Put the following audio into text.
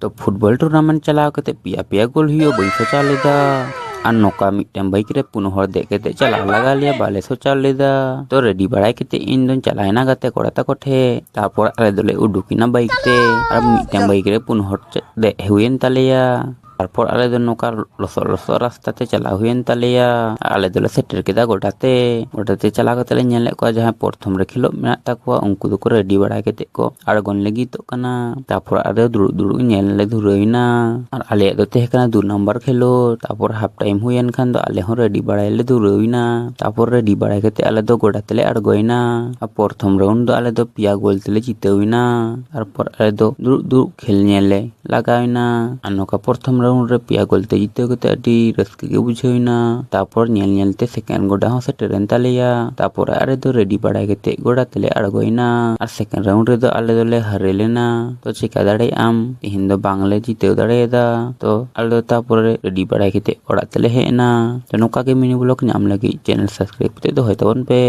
तो football tournament चलाव कते पिया पिया गोल हुई बई सोचा लेदा और नौका मिट्टन बाइक रे पुन हर दे के चला लगा लिया बाले सोचा लेदा तो रेडी बड़ाई के इन दोन चलायना गते कोड़ा तक ठे तारपर आले दोले उडुकिना बाइक ते और मिट्टन बाइक रे पुन हर दे हुएन तलेया तारपर आले दो नौका लसो लसो रास्ता ते चला हुएन तलेया आले दोले सेटर केदा गोटाते चला कते ले नेले को जहां प्रथम रे खिलो मेना ताकवा उनको दो रेडी बड़ाई के को आड़गोन लगी तो कना तारपर आले दुरु दुरु नेल ले धुरइना और आले दो ते कना 2 नंबर खेलो तारपर हाफ टाइम हुएन खान दो आले हो रेडी बड़ाई ले धुरइना तारपर रेडी बड़ाई के आले दो गोटाते ले आड़गोइना प्रथम राउंड दो आले दो पिया गोल तेले जितइना तारपर आले दो दुरु दुरु खेल नेले लगाइना अनोका प्रथम राउंड रे पिया गोल ते जिते कते अडी रस्के के बुझइना तारपर नेल नेल ते सेकंड गोडा हो सेटरेन तलेया तारपर आरे दो रेडी बड़ाई के गोडा तेले आड़गोइना और सेकंड राउंड रे दो आले दोले हरेलेना तो चिका दाड़े आम तिहिन दो बांग्ले जिते दाड़ेदा तो आले दो तारपर रेडी बड़ाई के ओड़ा तेले हेना तो नोका के मिनी ब्लॉग नाम लगी चैनल सब्सक्राइब ते दो होय तबन पे।